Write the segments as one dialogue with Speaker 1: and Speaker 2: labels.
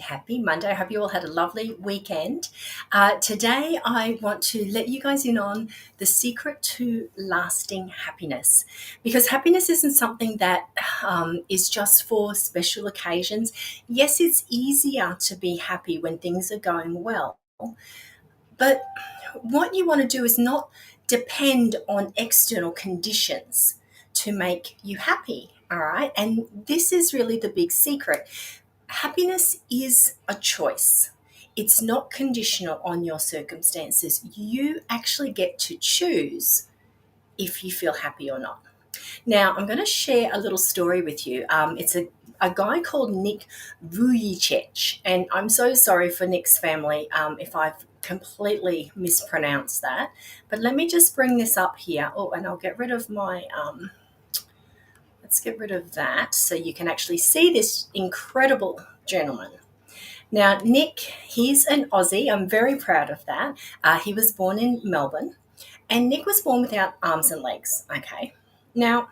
Speaker 1: happy Monday. I hope you all had a lovely weekend. Today, I want to let you guys in on the secret to lasting happiness, because happiness isn't something that is just for special occasions. Yes, it's easier to be happy when things are going well, but what you want to do is not depend on external conditions to make you happy. All right. And this is really the big secret. Happiness is a choice. It's not conditional on your circumstances. You actually get to choose if you feel happy or not. Now, I'm going to share a little story with you. It's a guy called Nick Vujicic, and I'm so sorry for Nick's family if I've completely mispronounced that. But let me just bring this up here. Oh, and I'll get rid of my let's get rid of that so you can actually see this incredible gentleman. Now, Nick, he's an Aussie. I'm very proud of that. He was born in Melbourne, and Nick was born without arms and legs. Okay. Now,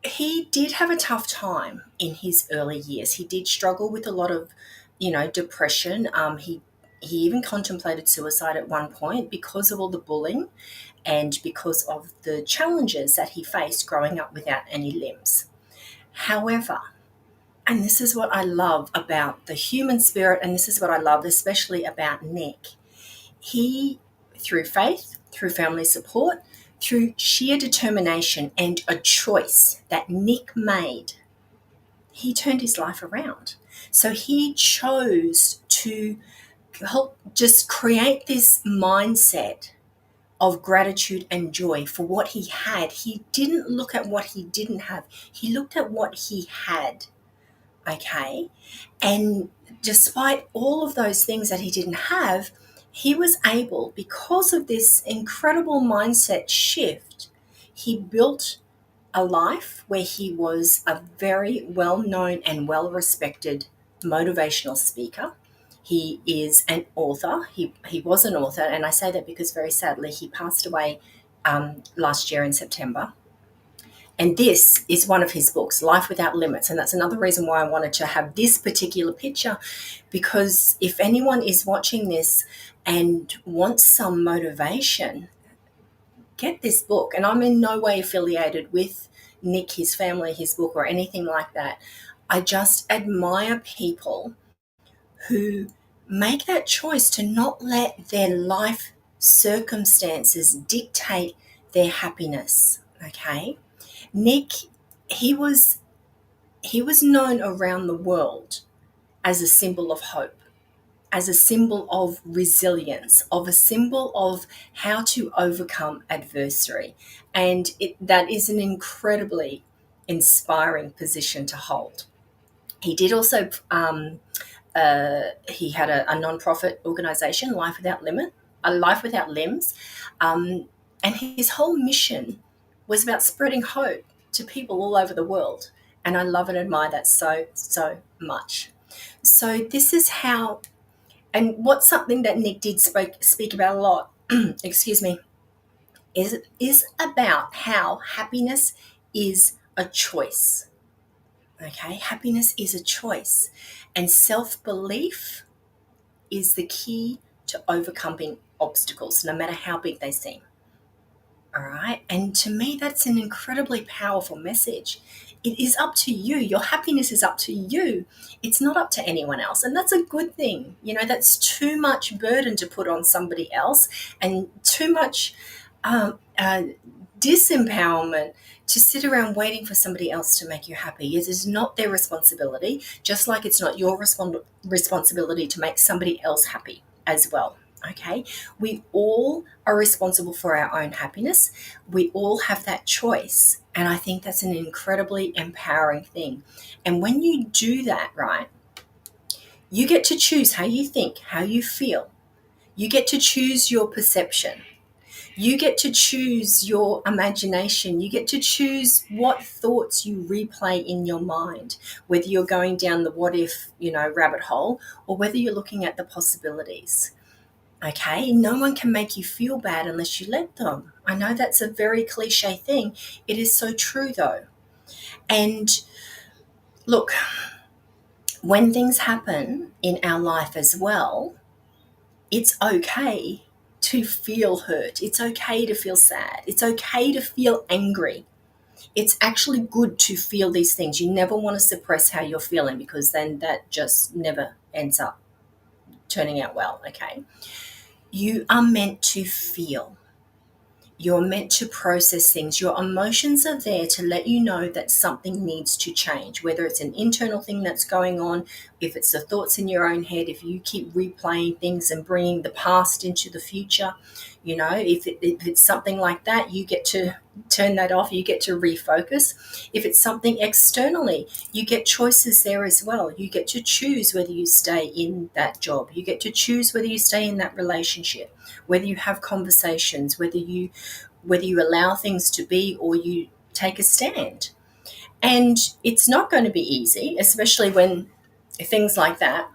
Speaker 1: he did have a tough time in his early years. He did struggle with a lot of, depression. He even contemplated suicide at one point because of all the bullying and because of the challenges that he faced growing up without any limbs. However, and this is what I love about the human spirit, and this is what I love especially about Nick, he, through faith, through family support, through sheer determination and a choice that Nick made, he turned his life around. So he chose to help just create this mindset of gratitude and joy for what he had. He didn't look at what he didn't have. He looked at what he had. Okay. And despite all of those things that he didn't have, he was able, because of this incredible mindset shift, he built a life where he was a very well-known and well-respected motivational speaker. He is an author. He was an author, and I say that because very sadly he passed away last year in September. And this is one of his books, Life Without Limits. And that's another reason why I wanted to have this particular picture, because if anyone is watching this and wants some motivation, get this book. And I'm in no way affiliated with Nick, his family, his book, or anything like that. I just admire people who make that choice to not let their life circumstances dictate their happiness. Okay. Nick, he was known around the world as a symbol of hope, as a symbol of resilience, of a symbol of how to overcome adversity. And that is an incredibly inspiring position to hold. He did also, he had a non-profit organization, Life Without Limbs. And his whole mission was about spreading hope to people all over the world. And I love and admire that so, so much. So this is how, and what's something that Nick did speak about a lot, excuse me, is about how happiness is a choice. Okay, happiness is a choice. And self-belief is the key to overcoming obstacles, no matter how big they seem. All right. And to me, that's an incredibly powerful message. It is up to you. Your happiness is up to you. It's not up to anyone else. And that's a good thing. That's too much burden to put on somebody else, and too much disempowerment to sit around waiting for somebody else to make you happy. It is not their responsibility, just like it's not your responsibility to make somebody else happy as well. Okay, we all are responsible for our own happiness. We all have that choice. And I think that's an incredibly empowering thing. And when you do that, right, you get to choose how you think, how you feel. You get to choose your perception. You get to choose your imagination. You get to choose what thoughts you replay in your mind, whether you're going down the what if, rabbit hole, or whether you're looking at the possibilities. Okay, no one can make you feel bad unless you let them. I know that's a very cliche thing. It is so true though. And look, When things happen in our life as well, it's okay to feel hurt. It's okay to feel sad. It's okay to feel angry. It's actually good to feel these things. You never want to suppress how you're feeling, because then that just never ends up turning out well, okay? You are meant to feel. You're meant to process things. Your emotions are there to let you know that something needs to change, whether it's an internal thing that's going on, if it's the thoughts in your own head, if you keep replaying things and bringing the past into the future. If it's something like that, you get to turn that off. You get to refocus. If it's something externally, you get choices there as well. You get to choose whether you stay in that job. You get to choose whether you stay in that relationship, whether you have conversations, whether you allow things to be or you take a stand. And it's not going to be easy, especially when things like that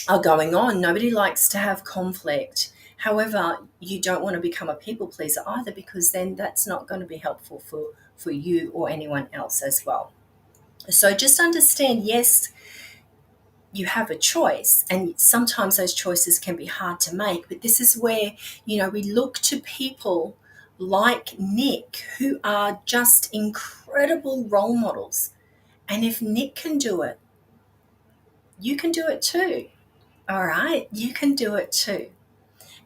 Speaker 1: are going on. Nobody likes to have conflict. However, you don't want to become a people pleaser either, because then that's not going to be helpful for you or anyone else as well. So just understand, yes, you have a choice, and sometimes those choices can be hard to make, but this is where we look to people like Nick, who are just incredible role models. And if Nick can do it, you can do it too. All right, you can do it too.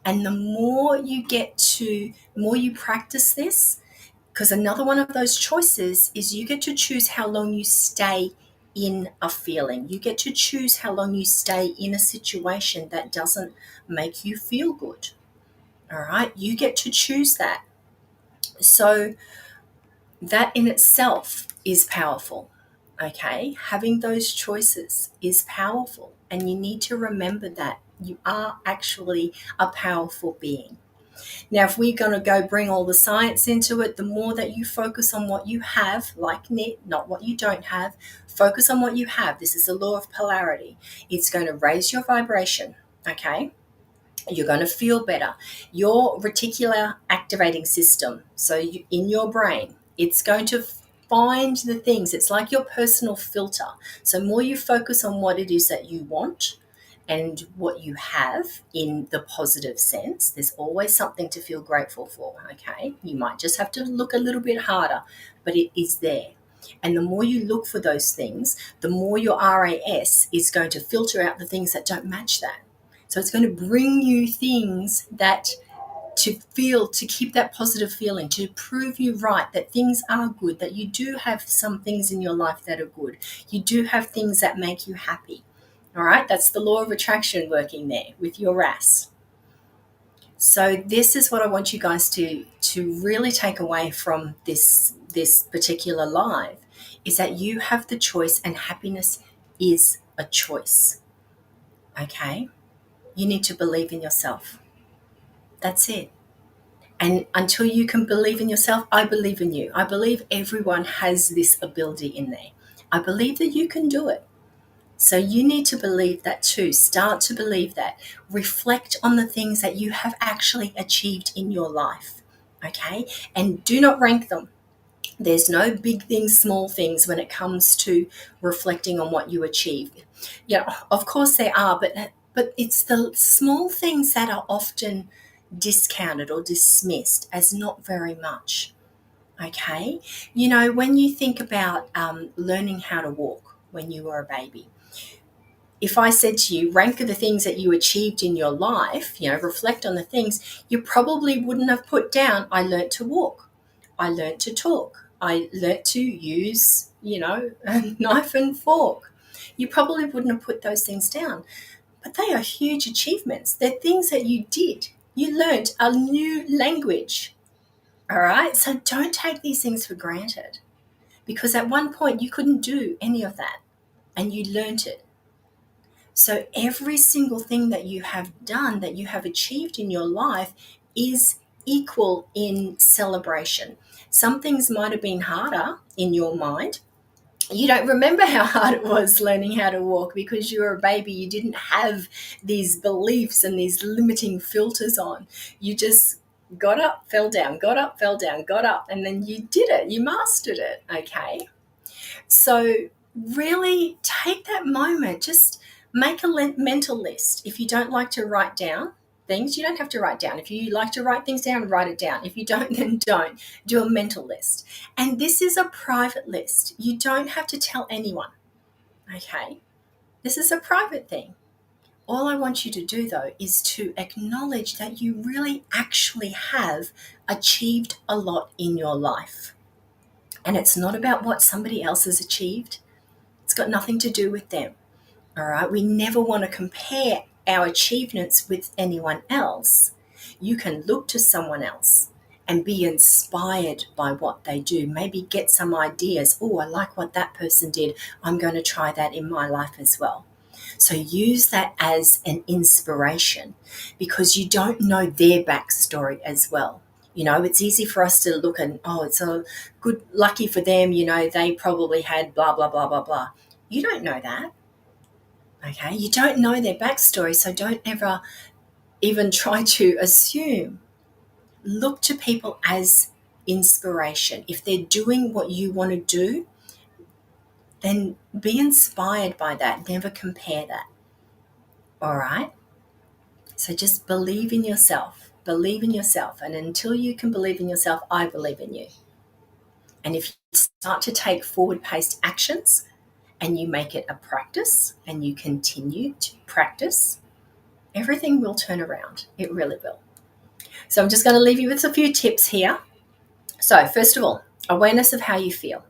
Speaker 1: And the more you practice this, because another one of those choices is you get to choose how long you stay in a feeling. You get to choose how long you stay in a situation that doesn't make you feel good. All right, you get to choose that. So that in itself is powerful. Okay, having those choices is powerful, and you need to remember that you are actually a powerful being. Now, if we're going to go bring all the science into it, the more that you focus on what you have, like Nick, not what you don't have, focus on what you have. This is the law of polarity. It's going to raise your vibration, okay? You're going to feel better. Your reticular activating system, so in your brain, it's going to find the things. It's like your personal filter. So more you focus on what it is that you want and what you have in the positive sense, there's always something to feel grateful for, okay? You might just have to look a little bit harder, but it is there. And the more you look for those things, the more your RAS is going to filter out the things that don't match that. So it's going to bring you things that to keep that positive feeling, to prove you right that things are good, that you do have some things in your life that are good. You do have things that make you happy. All right, that's the law of attraction working there with your RAS. So this is what I want you guys to really take away from this particular live, is that you have the choice, and happiness is a choice. Okay? You need to believe in yourself. That's it. And until you can believe in yourself, I believe in you. I believe everyone has this ability in there. I believe that you can do it. So you need to believe that too. Start to believe that. Reflect on the things that you have actually achieved in your life. Okay? And do not rank them. There's no big things, small things when it comes to reflecting on what you achieved. Yeah, of course there are, but it's the small things that are often discounted or dismissed as not very much. Okay, when you think about learning how to walk when you were a baby, if I said to you, rank the things that you achieved in your life, reflect on the things, you probably wouldn't have put down, I learnt to walk, I learnt to talk, I learnt to use, a knife and fork. You probably wouldn't have put those things down. But they are huge achievements. They're things that you did. You learnt a new language. All right? So don't take these things for granted, because at one point you couldn't do any of that and you learnt it. So every single thing that you have done, that you have achieved in your life, is equal in celebration. Some things might have been harder in your mind. You don't remember how hard it was learning how to walk because you were a baby. You didn't have these beliefs and these limiting filters on. You just got up, fell down, got up, and then you did it. You mastered it, okay? So really take that moment. Just make a mental list. If you don't like to write down things, you don't have to write down. If you like to write things down, write it down. If you don't, then don't. Do a mental list. And this is a private list. You don't have to tell anyone. Okay? This is a private thing. All I want you to do, though, is to acknowledge that you really actually have achieved a lot in your life. And it's not about what somebody else has achieved, it's got nothing to do with them. All right. We never want to compare our achievements with anyone else. You can look to someone else and be inspired by what they do. Maybe get some ideas. Oh, I like what that person did. I'm going to try that in my life as well. So use that as an inspiration because you don't know their backstory as well. It's easy for us to look and, oh, it's a good, lucky for them, they probably had blah, blah, blah, blah, blah. You don't know that. Okay, you don't know their backstory, so don't ever even try to assume. Look to people as inspiration. If they're doing what you want to do, then be inspired by that. Never compare that. All right? So just believe in yourself. Believe in yourself. And until you can believe in yourself, I believe in you. And if you start to take forward-paced actions and you make it a practice and you continue to practice, everything will turn around. It really will. So I'm just going to leave you with a few tips here. So first of all, awareness of how you feel.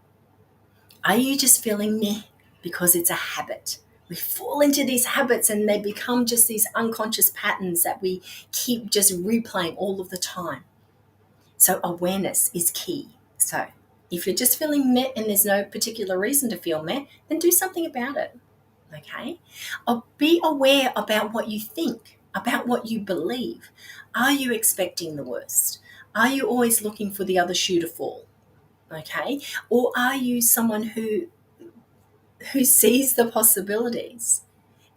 Speaker 1: Are you just feeling meh because it's a habit? We fall into these habits and they become just these unconscious patterns that we keep just replaying all of the time. So awareness is key. So if you're just feeling meh and there's no particular reason to feel meh, then do something about it. Okay? Or be aware about what you think, about what you believe. Are you expecting the worst? Are you always looking for the other shoe to fall? Okay? Or are you someone who sees the possibilities?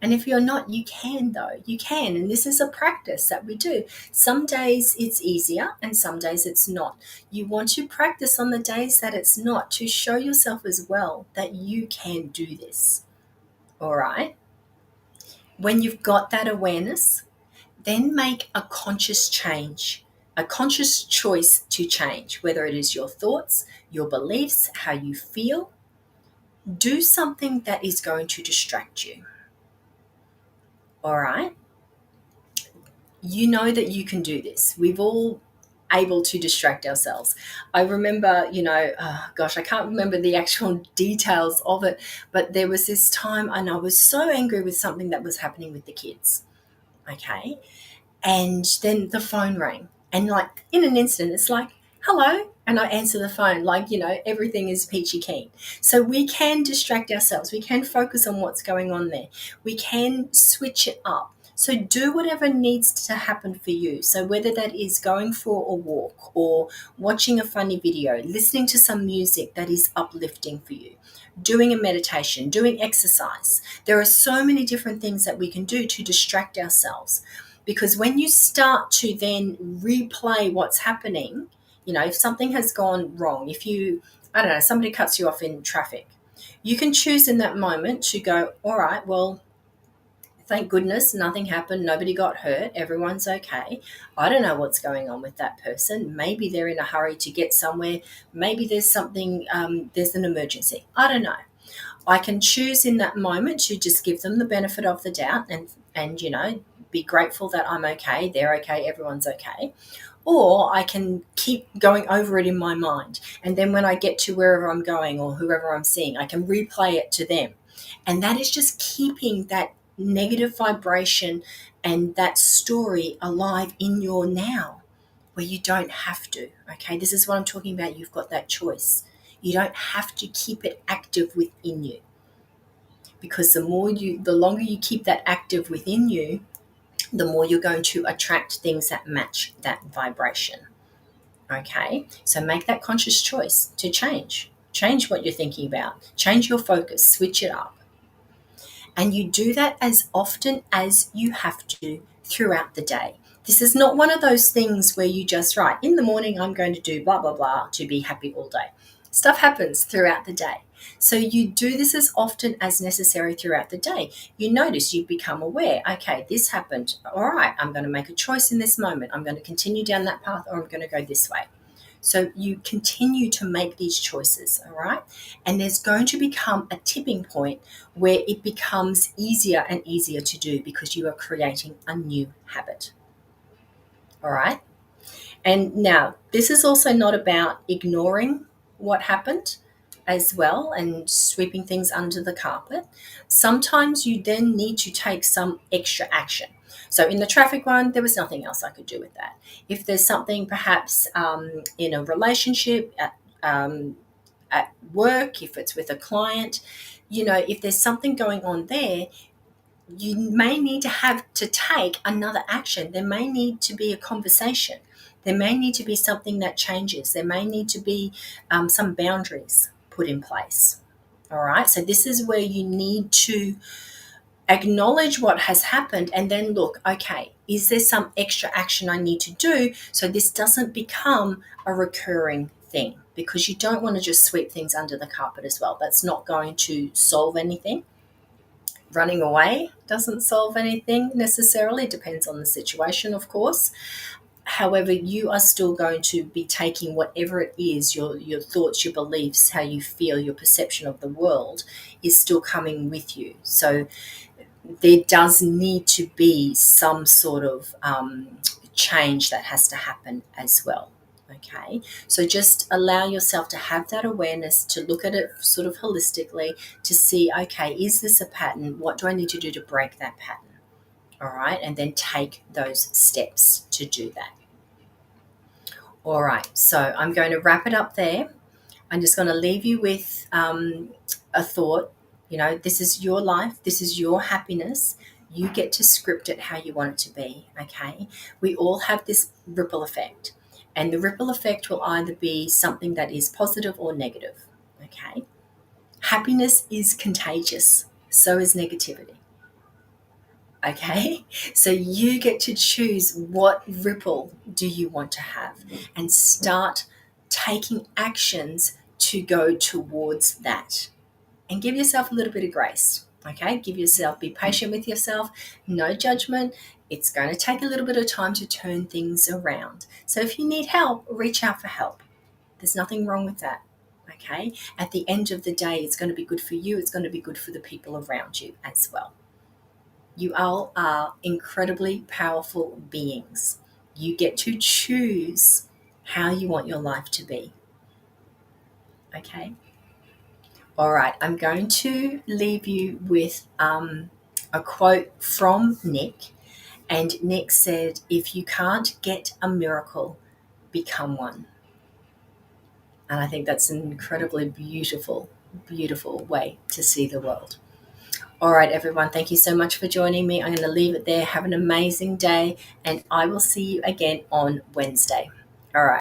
Speaker 1: And if you're not, you can though. You can. And this is a practice that we do. Some days it's easier and some days it's not. You want to practice on the days that it's not to show yourself as well that you can do this. All right? When you've got that awareness, then make a conscious change, a conscious choice to change, whether it is your thoughts, your beliefs, how you feel. Do something that is going to distract you. All right? You know that you can do this. We've all able to distract ourselves. I remember, I can't remember the actual details of it, but there was this time and I was so angry with something that was happening with the kids. Okay. And then the phone rang. And like in an instant, it's like, hello. And I answer the phone like, everything is peachy keen. So we can distract ourselves. We can focus on what's going on there. We can switch it up. So do whatever needs to happen for you. So whether that is going for a walk or watching a funny video, listening to some music that is uplifting for you, doing a meditation, doing exercise. There are so many different things that we can do to distract ourselves. Because when you start to then replay what's happening, if something has gone wrong, somebody cuts you off in traffic, you can choose in that moment to go, all right, well, thank goodness nothing happened. Nobody got hurt. Everyone's okay. I don't know what's going on with that person. Maybe they're in a hurry to get somewhere. Maybe there's something, there's an emergency. I don't know. I can choose in that moment to just give them the benefit of the doubt and be grateful that I'm okay, they're okay, everyone's okay. Or I can keep going over it in my mind. And then when I get to wherever I'm going or whoever I'm seeing, I can replay it to them. And that is just keeping that negative vibration and that story alive in your now, where you don't have to. Okay, this is what I'm talking about. You've got that choice. You don't have to keep it active within you. Because the longer you keep that active within you, the more you're going to attract things that match that vibration. Okay, so make that conscious choice to change. Change what you're thinking about. Change your focus. Switch it up. And you do that as often as you have to throughout the day. This is not one of those things where you just write, in the morning I'm going to do blah, blah, blah to be happy all day. Stuff happens throughout the day. So you do this as often as necessary throughout the day. You notice, you become aware, okay, this happened. All right, I'm going to make a choice in this moment. I'm going to continue down that path, or I'm going to go this way. So you continue to make these choices, all right? And there's going to become a tipping point where it becomes easier and easier to do because you are creating a new habit, all right? And now, this is also not about ignoring what happened as well and sweeping things under the carpet. Sometimes you then need to take some extra action. So, in the traffic one, there was nothing else I could do with that. If there's something perhaps in a relationship, at work, if it's with a client, if there's something going on there, you may need to have to take another action. There may need to be a conversation. There may need to be something that changes. There may need to be some boundaries put in place. All right. So, this is where you need to acknowledge what has happened and then look, okay, is there some extra action I need to do so this doesn't become a recurring thing? Because you don't want to just sweep things under the carpet as well. That's not going to solve anything. Running away doesn't solve anything necessarily. It depends on the situation, of course. However, you are still going to be taking whatever it is, your thoughts, your beliefs, how you feel, your perception of the world is still coming with you. So there does need to be some sort of change that has to happen as well. Okay, so just allow yourself to have that awareness, to look at it sort of holistically, to see, okay, is this a pattern? What do I need to do to break that pattern? All right, and then take those steps to do that. All right, so I'm going to wrap it up there. I'm just going to leave you with a thought. This is your life, this is your happiness. You get to script it how you want it to be, okay? We all have this ripple effect, and the ripple effect will either be something that is positive or negative, okay? Happiness is contagious, so is negativity. Okay, so you get to choose what ripple do you want to have and start taking actions to go towards that, and give yourself a little bit of grace. Okay, be patient with yourself, no judgment. It's going to take a little bit of time to turn things around. So if you need help, reach out for help. There's nothing wrong with that. Okay, at the end of the day, it's going to be good for you, it's going to be good for the people around you as well. You all are incredibly powerful beings. You get to choose how you want your life to be. Okay? All right, I'm going to leave you with a quote from Nick. And Nick said, "If you can't get a miracle, become one." And I think that's an incredibly beautiful, beautiful way to see the world. All right, everyone, thank you so much for joining me. I'm going to leave it there. Have an amazing day, and I will see you again on Wednesday. All right.